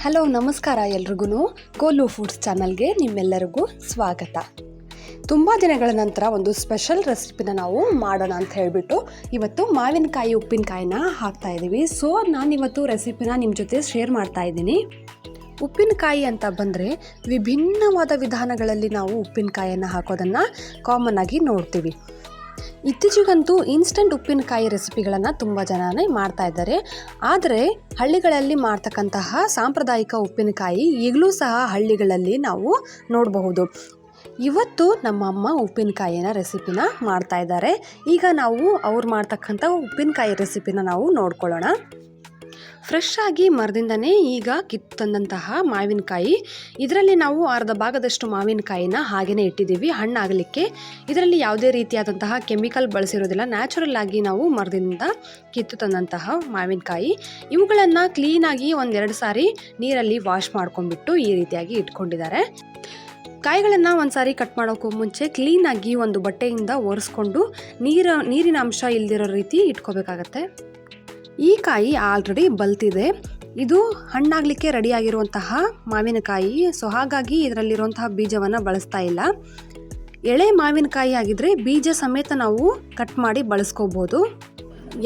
Hello ನಮಸ್ಕಾರ ಎಲ್ರಿಗೂ goal foods ಚಾನಲ್ಗೆ ನಿಮ್ಮೆಲ್ಲರಿಗೂ ಸ್ವಾಗತ. ತುಂಬ ದಿನಗಳ ನಂತರ ಒಂದು ಸ್ಪೆಷಲ್ ರೆಸಿಪಿನ ನಾವು ಮಾಡೋಣ ಅಂತ ಹೇಳಿಬಿಟ್ಟು ಇವತ್ತು ಮಾವಿನಕಾಯಿ ಉಪ್ಪಿನಕಾಯಿನ ಹಾಕ್ತಾ ಇದ್ದೀವಿ. ಸೊ ನಾನಿವತ್ತು ರೆಸಿಪಿನ ನಿಮ್ಮ ಜೊತೆ ಶೇರ್ ಮಾಡ್ತಾ ಇದ್ದೀನಿ. ಉಪ್ಪಿನಕಾಯಿ ಅಂತ ಬಂದರೆ ವಿಭಿನ್ನವಾದ ವಿಧಾನಗಳಲ್ಲಿ ನಾವು ಉಪ್ಪಿನಕಾಯಿಯನ್ನು ಹಾಕೋದನ್ನು ಕಾಮನ್ ಆಗಿ ನೋಡ್ತೀವಿ. ಇತ್ತೀಚೆಗಂತೂ ಇನ್ಸ್ಟಂಟ್ ಉಪ್ಪಿನಕಾಯಿ ರೆಸಿಪಿಗಳನ್ನು ತುಂಬ ಜನನೇ ಮಾಡ್ತಾ ಇದ್ದಾರೆ. ಆದರೆ ಹಳ್ಳಿಗಳಲ್ಲಿ ಮಾಡ್ತಕ್ಕಂತಹ ಸಾಂಪ್ರದಾಯಿಕ ಉಪ್ಪಿನಕಾಯಿ ಈಗಲೂ ಸಹ ಹಳ್ಳಿಗಳಲ್ಲಿ ನಾವು ನೋಡಬಹುದು. ಇವತ್ತು ನಮ್ಮ ಅಮ್ಮ ಉಪ್ಪಿನಕಾಯಿನ ರೆಸಿಪಿನ ಮಾಡ್ತಾ ಇದ್ದಾರೆ. ಈಗ ನಾವು ಅವ್ರು ಮಾಡ್ತಕ್ಕಂಥ ಉಪ್ಪಿನಕಾಯಿ ರೆಸಿಪಿನ ನಾವು ನೋಡ್ಕೊಳ್ಳೋಣ. ಫ್ರೆಶ್ ಆಗಿ ಮರದಿಂದನೇ ಈಗ ಕಿತ್ತಂತಹ ಮಾವಿನಕಾಯಿ, ಇದರಲ್ಲಿ ನಾವು ಅರ್ಧ ಭಾಗದಷ್ಟು ಮಾವಿನಕಾಯಿನ ಹಾಗೆಯೇ ಇಟ್ಟಿದ್ದೀವಿ ಹಣ್ಣಾಗಲಿಕ್ಕೆ. ಇದರಲ್ಲಿ ಯಾವುದೇ ರೀತಿಯಾದಂತಹ ಕೆಮಿಕಲ್ ಬಳಸಿರೋದಿಲ್ಲ. ನ್ಯಾಚುರಲ್ ಆಗಿ ನಾವು ಮರದಿಂದ ಕಿತ್ತು ತಂದಂತಹ ಮಾವಿನಕಾಯಿ. ಇವುಗಳನ್ನು ಕ್ಲೀನಾಗಿ ಒಂದೆರಡು ಸಾರಿ ನೀರಲ್ಲಿ ವಾಶ್ ಮಾಡ್ಕೊಂಡ್ಬಿಟ್ಟು ಈ ರೀತಿಯಾಗಿ ಇಟ್ಕೊಂಡಿದ್ದಾರೆ. ಕಾಯಿಗಳನ್ನು ಒಂದು ಸಾರಿ ಕಟ್ ಮಾಡೋಕ್ಕೂ ಮುಂಚೆ ಕ್ಲೀನಾಗಿ ಒಂದು ಬಟ್ಟೆಯಿಂದ ಒರೆಸ್ಕೊಂಡು ನೀರಿನ ಅಂಶ ಇಲ್ದಿರೋ ರೀತಿ ಇಟ್ಕೋಬೇಕಾಗತ್ತೆ. ಈ ಕಾಯಿ ಆಲ್ರೆಡಿ ಬಲ್ತಿದೆ. ಇದು ಹಣ್ಣಾಗಲಿಕ್ಕೆ ರೆಡಿಯಾಗಿರುವಂತಹ ಮಾವಿನಕಾಯಿ. ಸೊ ಹಾಗಾಗಿ ಇದರಲ್ಲಿರುವಂತಹ ಬೀಜವನ್ನು ಬಳಸ್ತಾ ಇಲ್ಲ. ಎಳೆ ಮಾವಿನಕಾಯಿ ಆಗಿದ್ದರೆ ಬೀಜ ಸಮೇತ ನಾವು ಕಟ್ ಮಾಡಿ ಬಳಸ್ಕೋಬೋದು.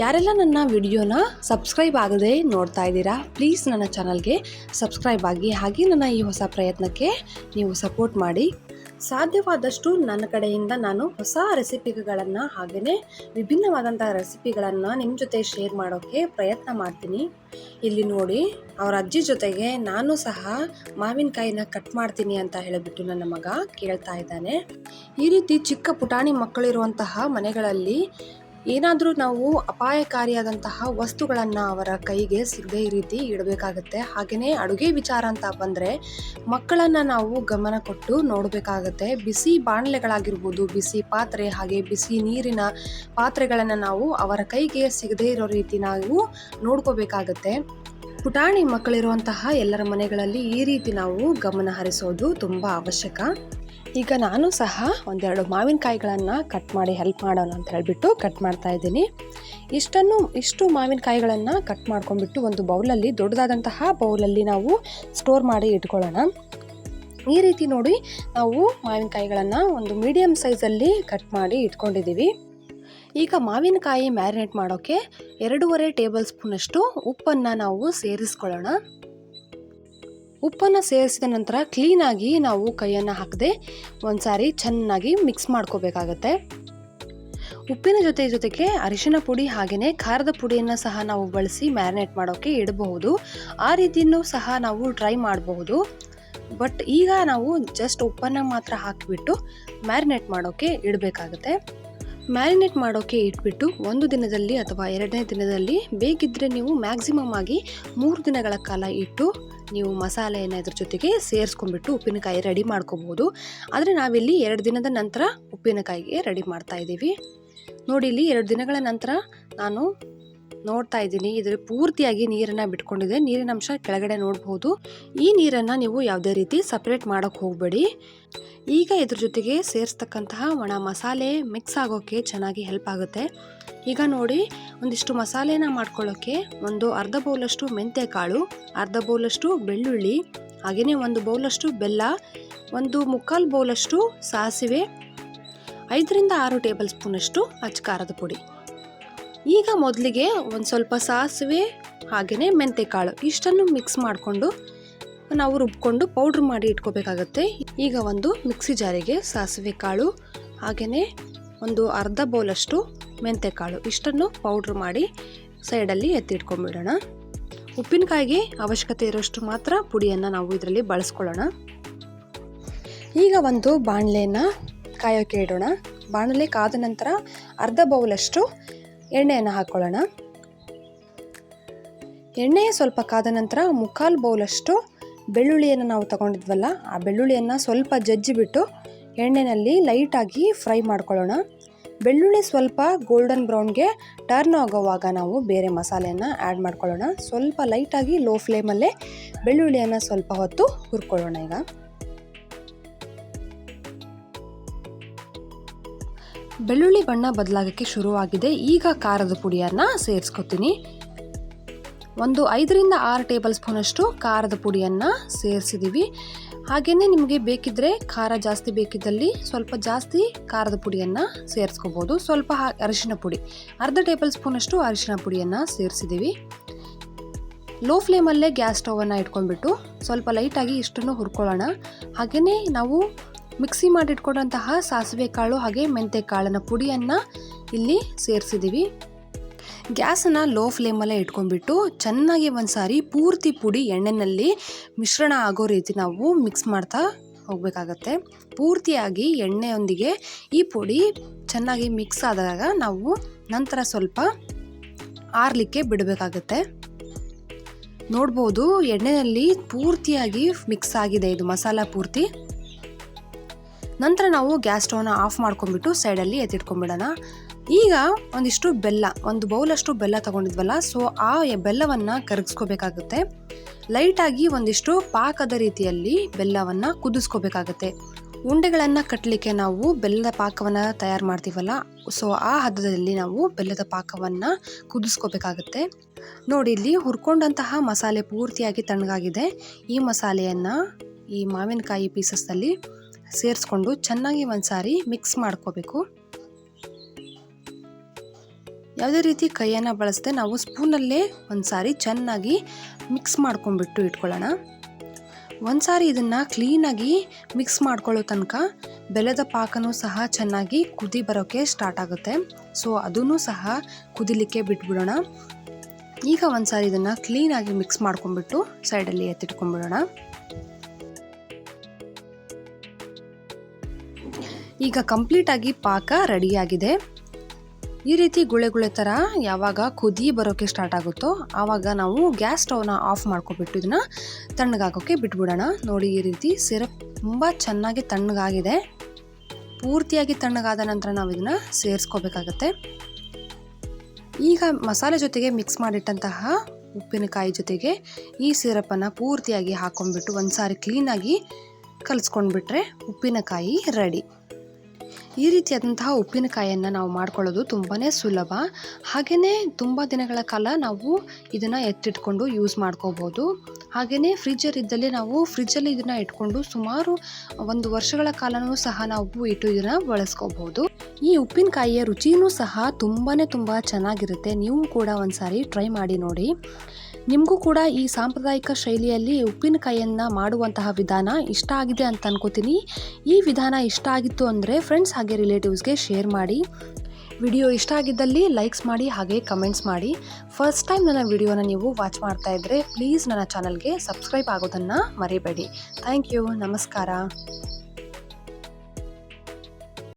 ಯಾರೆಲ್ಲ ನನ್ನ ವಿಡಿಯೋನ ಸಬ್ಸ್ಕ್ರೈಬ್ ಆಗದೆ ನೋಡ್ತಾ ಇದ್ದೀರಾ, ಪ್ಲೀಸ್ ನನ್ನ ಚಾನಲ್ಗೆ ಸಬ್ಸ್ಕ್ರೈಬ್ ಆಗಿ, ಹಾಗೆ ನನ್ನ ಈ ಹೊಸ ಪ್ರಯತ್ನಕ್ಕೆ ನೀವು ಸಪೋರ್ಟ್ ಮಾಡಿ. ಸಾಧ್ಯವಾದಷ್ಟು ನನ್ನ ಕಡೆಯಿಂದ ನಾನು ಹೊಸ ರೆಸಿಪಿಗಳನ್ನು ಹಾಗೆಯೇ ವಿಭಿನ್ನವಾದಂಥ ರೆಸಿಪಿಗಳನ್ನು ನಿಮ್ಮ ಜೊತೆ ಶೇರ್ ಮಾಡೋಕ್ಕೆ ಪ್ರಯತ್ನ ಮಾಡ್ತೀನಿ. ಇಲ್ಲಿ ನೋಡಿ, ಅವರ ಅಜ್ಜಿ ಜೊತೆಗೆ ನಾನು ಸಹ ಮಾವಿನಕಾಯಿನ ಕಟ್ ಮಾಡ್ತೀನಿ ಅಂತ ಹೇಳಿಬಿಟ್ಟು ನನ್ನ ಮಗ ಕೇಳ್ತಾ ಇದ್ದಾನೆ. ಈ ರೀತಿ ಚಿಕ್ಕ ಪುಟಾಣಿ ಮಕ್ಕಳಿರುವಂತಹ ಮನೆಗಳಲ್ಲಿ ಏನಾದರೂ ನಾವು ಅಪಾಯಕಾರಿಯಾದಂತಹ ವಸ್ತುಗಳನ್ನು ಅವರ ಕೈಗೆ ಸಿಗದೆ ಈ ರೀತಿ ಇಡಬೇಕಾಗತ್ತೆ. ಹಾಗೆಯೇ ಅಡುಗೆ ವಿಚಾರ ಅಂತ ಬಂದರೆ ಮಕ್ಕಳನ್ನು ನಾವು ಗಮನ ಕೊಟ್ಟು ನೋಡಬೇಕಾಗತ್ತೆ. ಬಿಸಿ ಬಾಣಲೆಗಳಾಗಿರ್ಬೋದು, ಬಿಸಿ ಪಾತ್ರೆ, ಹಾಗೆ ಬಿಸಿ ನೀರಿನ ಪಾತ್ರೆಗಳನ್ನು ನಾವು ಅವರ ಕೈಗೆ ಸಿಗದೇ ಇರೋ ರೀತಿ ನಾವು ನೋಡ್ಕೋಬೇಕಾಗತ್ತೆ. ಪುಟಾಣಿ ಮಕ್ಕಳಿರುವಂತಹ ಎಲ್ಲರ ಮನೆಗಳಲ್ಲಿ ಈ ರೀತಿ ನಾವು ಗಮನ ಹರಿಸೋದು ತುಂಬ ಅವಶ್ಯಕ. ಈಗ ನಾನು ಸಹ ಒಂದೆರಡು ಮಾವಿನಕಾಯಿಗಳನ್ನು ಕಟ್ ಮಾಡಿ ಹೆಲ್ಪ್ ಮಾಡೋಣ ಅಂತ ಹೇಳಿಬಿಟ್ಟು ಕಟ್ ಮಾಡ್ತಾ ಇದ್ದೀನಿ. ಇಷ್ಟು ಮಾವಿನಕಾಯಿಗಳನ್ನು ಕಟ್ ಮಾಡ್ಕೊಂಡ್ಬಿಟ್ಟು ಒಂದು ಬೌಲಲ್ಲಿ, ದೊಡ್ಡದಾದಂತಹ ಬೌಲಲ್ಲಿ ನಾವು ಸ್ಟೋರ್ ಮಾಡಿ ಇಟ್ಕೊಳ್ಳೋಣ. ಈ ರೀತಿ ನೋಡಿ, ನಾವು ಮಾವಿನಕಾಯಿಗಳನ್ನು ಒಂದು ಮೀಡಿಯಮ್ ಸೈಜಲ್ಲಿ ಕಟ್ ಮಾಡಿ ಇಟ್ಕೊಂಡಿದ್ದೀವಿ. ಈಗ ಮಾವಿನಕಾಯಿ ಮ್ಯಾರಿನೇಟ್ ಮಾಡೋಕ್ಕೆ 2.5 ಟೇಬಲ್ ಸ್ಪೂನಷ್ಟು ಉಪ್ಪನ್ನು ನಾವು ಸೇರಿಸ್ಕೊಳ್ಳೋಣ. ಉಪ್ಪನ್ನು ಸೇರಿಸಿದ ನಂತರ ಕ್ಲೀನಾಗಿ ನಾವು ಕೈಯನ್ನು ಹಾಕದೆ ಒಂದು ಸಾರಿ ಚೆನ್ನಾಗಿ ಮಿಕ್ಸ್ ಮಾಡ್ಕೋಬೇಕಾಗತ್ತೆ. ಉಪ್ಪಿನ ಜೊತೆಗೆ ಅರಿಶಿನ ಪುಡಿ ಹಾಗೆಯೇ ಖಾರದ ಪುಡಿಯನ್ನು ಸಹ ನಾವು ಬಳಸಿ ಮ್ಯಾರಿನೇಟ್ ಮಾಡೋಕ್ಕೆ ಇಡಬಹುದು. ಆ ರೀತಿಯೂ ಸಹ ನಾವು ಟ್ರೈ ಮಾಡಬಹುದು. ಬಟ್ ಈಗ ನಾವು ಜಸ್ಟ್ ಉಪ್ಪನ್ನು ಮಾತ್ರ ಹಾಕಿಬಿಟ್ಟು ಮ್ಯಾರಿನೇಟ್ ಮಾಡೋಕ್ಕೆ ಇಡಬೇಕಾಗತ್ತೆ. ಮ್ಯಾರಿನೇಟ್ ಮಾಡೋಕ್ಕೆ ಇಟ್ಬಿಟ್ಟು 1 ದಿನದಲ್ಲಿ ಅಥವಾ 2ನೇ ದಿನದಲ್ಲಿ, ಬೇಕಿದ್ದರೆ ನೀವು ಮ್ಯಾಕ್ಸಿಮಮ್ ಆಗಿ 3 ದಿನಗಳ ಕಾಲ ಇಟ್ಟು ನೀವು ಮಸಾಲೆಯನ್ನು ಇದ್ರ ಜೊತೆಗೆ ಸೇರಿಸ್ಕೊಂಡ್ಬಿಟ್ಟು ಉಪ್ಪಿನಕಾಯಿ ರೆಡಿ ಮಾಡ್ಕೋಬೋದು. ಆದರೆ ನಾವಿಲ್ಲಿ 2 ದಿನದ ನಂತರ ಉಪ್ಪಿನಕಾಯಿಗೆ ರೆಡಿ ಮಾಡ್ತಾ ಇದ್ದೀವಿ. ನೋಡಿ, ಇಲ್ಲಿ 2 ದಿನಗಳ ನಂತರ ನಾನು ನೋಡ್ತಾ ಇದ್ದೀನಿ, ಇದರ ಪೂರ್ತಿಯಾಗಿ ನೀರನ್ನು ಬಿಟ್ಕೊಂಡಿದೆ. ನೀರಿನ ಅಂಶ ಕೆಳಗಡೆ ನೋಡ್ಬೋದು. ಈ ನೀರನ್ನು ನೀವು ಯಾವುದೇ ರೀತಿ ಸಪ್ರೇಟ್ ಮಾಡೋಕ್ಕೆ ಹೋಗಬೇಡಿ. ಈಗ ಇದ್ರ ಜೊತೆಗೆ ಸೇರಿಸ್ತಕ್ಕಂತಹ ಒಣ ಮಸಾಲೆ ಮಿಕ್ಸ್ ಆಗೋಕ್ಕೆ ಚೆನ್ನಾಗಿ ಹೆಲ್ಪ್ ಆಗುತ್ತೆ. ಈಗ ನೋಡಿ, ಒಂದಿಷ್ಟು ಮಸಾಲೆನ ಮಾಡ್ಕೊಳ್ಳೋಕ್ಕೆ ಒಂದು ಅರ್ಧ ಬೌಲಷ್ಟು ಮೆಂತ್ಯಕಾಳು, ಅರ್ಧ ಬೌಲಷ್ಟು ಬೆಳ್ಳುಳ್ಳಿ, ಹಾಗೆಯೇ 1 ಬೌಲಷ್ಟು ಬೆಲ್ಲ, 1/4 ಬೌಲಷ್ಟು ಸಾಸಿವೆ, 5ರಿಂದ 6 ಟೇಬಲ್ ಸ್ಪೂನಷ್ಟು ಅಚ್ಚ ಪುಡಿ. ಈಗ ಮೊದಲಿಗೆ ಒಂದು ಸ್ವಲ್ಪ ಸಾಸಿವೆ ಹಾಗೆಯೇ ಮೆಂತ್ಯಕಾಳು ಇಷ್ಟನ್ನು ಮಿಕ್ಸ್ ಮಾಡಿಕೊಂಡು ನಾವು ರುಬ್ಕೊಂಡು ಪೌಡ್ರ್ ಮಾಡಿ ಇಟ್ಕೋಬೇಕಾಗತ್ತೆ. ಈಗ ಒಂದು ಮಿಕ್ಸಿ ಜಾರಿಗೆ ಸಾಸಿವೆ ಕಾಳು ಹಾಗೆಯೇ ಒಂದು ಅರ್ಧ ಬೌಲಷ್ಟು ಮೆಂತ್ಯಕಾಳು ಇಷ್ಟನ್ನು ಪೌಡ್ರ್ ಮಾಡಿ ಸೈಡಲ್ಲಿ ಎತ್ತಿಟ್ಕೊಂಡ್ಬಿಡೋಣ. ಉಪ್ಪಿನಕಾಯಿಗೆ ಅವಶ್ಯಕತೆ ಇರೋಷ್ಟು ಮಾತ್ರ ಪುಡಿಯನ್ನು ನಾವು ಇದರಲ್ಲಿ ಬಳಸ್ಕೊಳ್ಳೋಣ. ಈಗ ಒಂದು ಬಾಣಲೆಯನ್ನು ಕಾಯೋಕ್ಕೆ ಇಡೋಣ. ಬಾಣಲೆ ಕಾದ ನಂತರ ಅರ್ಧ ಬೌಲಷ್ಟು ಎಣ್ಣೆಯನ್ನು ಹಾಕ್ಕೊಳ್ಳೋಣ. ಎಣ್ಣೆ ಸ್ವಲ್ಪ ಕಾದ ನಂತರ 1/4 ಬೌಲಷ್ಟು ಬೆಳ್ಳುಳ್ಳಿಯನ್ನು ನಾವು ತಗೊಂಡಿದ್ವಲ್ಲ, ಆ ಬೆಳ್ಳುಳ್ಳಿಯನ್ನು ಸ್ವಲ್ಪ ಜಜ್ಜಿಬಿಟ್ಟು ಎಣ್ಣೆಯಲ್ಲಿ ಲೈಟಾಗಿ ಫ್ರೈ ಮಾಡ್ಕೊಳ್ಳೋಣ. ಬೆಳ್ಳುಳ್ಳಿ ಸ್ವಲ್ಪ ಗೋಲ್ಡನ್ ಬ್ರೌನ್ಗೆ ಟರ್ನ್ ಆಗೋವಾಗ ನಾವು ಬೇರೆ ಮಸಾಲೆಯನ್ನು ಆ್ಯಡ್ ಮಾಡ್ಕೊಳ್ಳೋಣ. ಸ್ವಲ್ಪ ಲೈಟಾಗಿ ಲೋ ಫ್ಲೇಮಲ್ಲೇ ಬೆಳ್ಳುಳ್ಳಿಯನ್ನು ಸ್ವಲ್ಪ ಹೊತ್ತು ಹುರ್ಕೊಳ್ಳೋಣ. ಈಗ ಬೆಳ್ಳುಳ್ಳಿ ಬಣ್ಣ ಬದಲಾಗೋಕ್ಕೆ ಶುರುವಾಗಿದೆ. ಈಗ ಖಾರದ ಪುಡಿಯನ್ನು ಸೇರಿಸ್ಕೊತೀನಿ. ಒಂದು 5ರಿಂದ 6 ಟೇಬಲ್ ಸ್ಪೂನಷ್ಟು ಖಾರದ ಪುಡಿಯನ್ನು ಸೇರಿಸಿದ್ದೀವಿ. ಹಾಗೆಯೇ ನಿಮಗೆ ಬೇಕಿದ್ದರೆ ಖಾರ ಜಾಸ್ತಿ ಬೇಕಿದ್ದಲ್ಲಿ ಸ್ವಲ್ಪ ಜಾಸ್ತಿ ಖಾರದ ಪುಡಿಯನ್ನು ಸೇರಿಸ್ಕೋಬೋದು. ಸ್ವಲ್ಪ ಅರಿಶಿನ ಪುಡಿ, ಅರ್ಧ ಟೇಬಲ್ ಸ್ಪೂನಷ್ಟು ಅರಿಶಿನ ಪುಡಿಯನ್ನು ಸೇರಿಸಿದ್ದೀವಿ. ಲೋ ಫ್ಲೇಮಲ್ಲೇ ಗ್ಯಾಸ್ ಸ್ಟವನ್ನು ಇಟ್ಕೊಂಡ್ಬಿಟ್ಟು ಸ್ವಲ್ಪ ಲೈಟಾಗಿ ಇಷ್ಟನ್ನು ಹುರ್ಕೊಳ್ಳೋಣ. ಹಾಗೆಯೇ ನಾವು ಮಿಕ್ಸಿ ಮಾಡಿಟ್ಕೊಂಡಂತಹ ಸಾಸಿವೆ ಕಾಳು ಹಾಗೆ ಮೆಂತ್ಯ ಕಾಳಿನ ಪುಡಿಯನ್ನು ಇಲ್ಲಿ ಸೇರಿಸಿದ್ದೀವಿ. ಗ್ಯಾಸನ್ನು ಲೋ ಫ್ಲೇಮಲ್ಲೇ ಇಟ್ಕೊಂಡ್ಬಿಟ್ಟು ಚೆನ್ನಾಗಿ ಒಂದು ಸಾರಿ ಪೂರ್ತಿ ಪುಡಿ ಎಣ್ಣೆಯಲ್ಲಿ ಮಿಶ್ರಣ ಆಗೋ ರೀತಿ ನಾವು ಮಿಕ್ಸ್ ಮಾಡ್ತಾ ಹೋಗಬೇಕಾಗತ್ತೆ. ಪೂರ್ತಿಯಾಗಿ ಎಣ್ಣೆಯೊಂದಿಗೆ ಈ ಪುಡಿ ಚೆನ್ನಾಗಿ ಮಿಕ್ಸ್ ಆದಾಗ ನಾವು ನಂತರ ಸ್ವಲ್ಪ ಆರಲಿಕ್ಕೆ ಬಿಡಬೇಕಾಗತ್ತೆ. ನೋಡ್ಬೋದು ಎಣ್ಣೆಯಲ್ಲಿ ಪೂರ್ತಿಯಾಗಿ ಮಿಕ್ಸ್ ಆಗಿದೆ ಇದು ಮಸಾಲ ಪೂರ್ತಿ. ನಂತರ ನಾವು ಗ್ಯಾಸ್ ಸ್ಟವ್ನ ಆಫ್ ಮಾಡ್ಕೊಂಡ್ಬಿಟ್ಟು ಸೈಡಲ್ಲಿ ಎತ್ತಿಟ್ಕೊಂಡ್ಬಿಡೋಣ. ಈಗ ಒಂದಿಷ್ಟು ಬೆಲ್ಲ, ಒಂದು ಬೌಲಷ್ಟು ಬೆಲ್ಲ ತೊಗೊಂಡಿದ್ವಲ್ಲ, ಸೊ ಆ ಬೆಲ್ಲವನ್ನು ಕರಗಿಸ್ಕೋಬೇಕಾಗುತ್ತೆ. ಲೈಟಾಗಿ ಒಂದಿಷ್ಟು ಪಾಕದ ರೀತಿಯಲ್ಲಿ ಬೆಲ್ಲವನ್ನು ಕುದಿಸ್ಕೋಬೇಕಾಗತ್ತೆ. ಉಂಡೆಗಳನ್ನು ಕಟ್ಟಲಿಕ್ಕೆ ನಾವು ಬೆಲ್ಲದ ಪಾಕವನ್ನು ತಯಾರು ಮಾಡ್ತೀವಲ್ಲ, ಸೊ ಆ ಹದದಲ್ಲಿ ನಾವು ಬೆಲ್ಲದ ಪಾಕವನ್ನು ಕುದಿಸ್ಕೋಬೇಕಾಗತ್ತೆ. ನೋಡಿ, ಇಲ್ಲಿ ಹುರ್ಕೊಂಡಂತಹ ಮಸಾಲೆ ಪೂರ್ತಿಯಾಗಿ ತಣ್ಣಗಾಗಿದೆ. ಈ ಮಸಾಲೆಯನ್ನು ಈ ಮಾವಿನಕಾಯಿ ಪೀಸಸ್ನಲ್ಲಿ ಸೇರಿಸ್ಕೊಂಡು ಚೆನ್ನಾಗಿ ಒಂದು ಸಾರಿ ಮಿಕ್ಸ್ ಮಾಡ್ಕೋಬೇಕು. ಯಾವುದೇ ರೀತಿ ಕೈಯನ್ನು ಬಳಸದೆ ನಾವು ಸ್ಪೂನಲ್ಲೇ ಒಂದು ಸಾರಿ ಚೆನ್ನಾಗಿ ಮಿಕ್ಸ್ ಮಾಡ್ಕೊಂಡ್ಬಿಟ್ಟು ಇಟ್ಕೊಳ್ಳೋಣ. ಒಂದು ಸಾರಿ ಇದನ್ನು ಕ್ಲೀನಾಗಿ ಮಿಕ್ಸ್ ಮಾಡ್ಕೊಳ್ಳೋ ತನಕ ಬೆಲ್ಲದ ಪಾಕನೂ ಸಹ ಚೆನ್ನಾಗಿ ಕುದಿ ಬರೋಕ್ಕೆ ಸ್ಟಾರ್ಟ್ ಆಗುತ್ತೆ. ಸೊ ಅದೂ ಸಹ ಕುದಿಲಿಕ್ಕೆ ಬಿಟ್ಬಿಡೋಣ. ಈಗ ಒಂದು ಸಾರಿ ಇದನ್ನು ಕ್ಲೀನಾಗಿ ಮಿಕ್ಸ್ ಮಾಡ್ಕೊಂಡ್ಬಿಟ್ಟು ಸೈಡಲ್ಲಿ ಎತ್ತಿಟ್ಕೊಂಡ್ಬಿಡೋಣ. ಈಗ ಕಂಪ್ಲೀಟಾಗಿ ಪಾಕ ರೆಡಿಯಾಗಿದೆ. ಈ ರೀತಿ ಗುಳೆ ಗುಳೆ ಥರ ಯಾವಾಗ ಕುದಿ ಬರೋಕ್ಕೆ ಸ್ಟಾರ್ಟ್ ಆಗುತ್ತೋ ಆವಾಗ ನಾವು ಗ್ಯಾಸ್ ಸ್ಟವ್ನ ಆಫ್ ಮಾಡ್ಕೊಬಿಟ್ಟು ಇದನ್ನು ತಣ್ಣಗಾಗೋಕ್ಕೆ ಬಿಟ್ಬಿಡೋಣ. ನೋಡಿ, ಈ ರೀತಿ ಸಿರಪ್ ತುಂಬ ಚೆನ್ನಾಗಿ ತಣ್ಣಗಾಗಿದೆ. ಪೂರ್ತಿಯಾಗಿ ತಣ್ಣಗಾದ ನಂತರ ನಾವು ಇದನ್ನು ಸೇರಿಸ್ಕೋಬೇಕಾಗತ್ತೆ. ಈಗ ಮಸಾಲೆ ಜೊತೆಗೆ ಮಿಕ್ಸ್ ಮಾಡಿಟ್ಟಂತಹ ಉಪ್ಪಿನಕಾಯಿ ಜೊತೆಗೆ ಈ ಸಿರಪನ್ನು ಪೂರ್ತಿಯಾಗಿ ಹಾಕೊಂಡ್ಬಿಟ್ಟು ಒಂದು ಸಾರಿ ಕ್ಲೀನಾಗಿ ಕಲಿಸ್ಕೊಂಡ್ಬಿಟ್ರೆ ಉಪ್ಪಿನಕಾಯಿ ರೆಡಿ. ಈ ರೀತಿಯಾದಂತಹ ಉಪ್ಪಿನಕಾಯಿಯನ್ನು ನಾವು ಮಾಡ್ಕೊಳ್ಳೋದು ತುಂಬಾ ಸುಲಭ. ಹಾಗೆಯೇ ತುಂಬ ದಿನಗಳ ಕಾಲ ನಾವು ಇದನ್ನು ಎತ್ತಿಟ್ಕೊಂಡು ಯೂಸ್ ಮಾಡ್ಕೋಬೋದು. ಹಾಗೆಯೇ ಫ್ರಿಜ್ಜರ್ ಇದ್ದಲ್ಲಿ ನಾವು ಫ್ರಿಜ್ಜಲ್ಲಿ ಇದನ್ನು ಇಟ್ಕೊಂಡು ಸುಮಾರು 1 ವರ್ಷಗಳ ಕಾಲನೂ ಸಹ ನಾವು ಇದನ್ನು ಬಳಸ್ಕೋಬೋದು. ಈ ಉಪ್ಪಿನಕಾಯಿಯ ರುಚಿಯೂ ಸಹ ತುಂಬ ಚೆನ್ನಾಗಿರುತ್ತೆ. ನೀವು ಕೂಡ ಒಂದು ಸಾರಿ ಟ್ರೈ ಮಾಡಿ ನೋಡಿ. ನಿಮಗೂ ಕೂಡ ಈ ಸಾಂಪ್ರದಾಯಿಕ ಶೈಲಿಯಲ್ಲಿ ಉಪ್ಪಿನಕಾಯಿಯನ್ನು ಮಾಡುವಂತಹ ವಿಧಾನ ಇಷ್ಟ ಆಗಿದೆ ಅಂತ ಅನ್ಕೋತೀನಿ. ಈ ವಿಧಾನ ಇಷ್ಟ ಆಗಿತ್ತು ಅಂದರೆ ಫ್ರೆಂಡ್ಸ್ ಹಾಗೆ ರಿಲೇಟಿವ್ಸ್ಗೆ ಶೇರ್ ಮಾಡಿ. ವಿಡಿಯೋ ಇಷ್ಟ ಆಗಿದ್ದಲ್ಲಿ ಲೈಕ್ಸ್ ಮಾಡಿ ಹಾಗೆ ಕಮೆಂಟ್ಸ್ ಮಾಡಿ. ಫಸ್ಟ್ ಟೈಮ್ ನನ್ನ ವಿಡಿಯೋನ ನೀವು ವಾಚ್ ಮಾಡ್ತಾ ಇದ್ದರೆ ಪ್ಲೀಸ್ ನನ್ನ ಚಾನಲ್ಗೆ ಸಬ್ಸ್ಕ್ರೈಬ್ ಆಗೋದನ್ನು ಮರಿಬೇಡಿ. Thank you. ನಮಸ್ಕಾರ.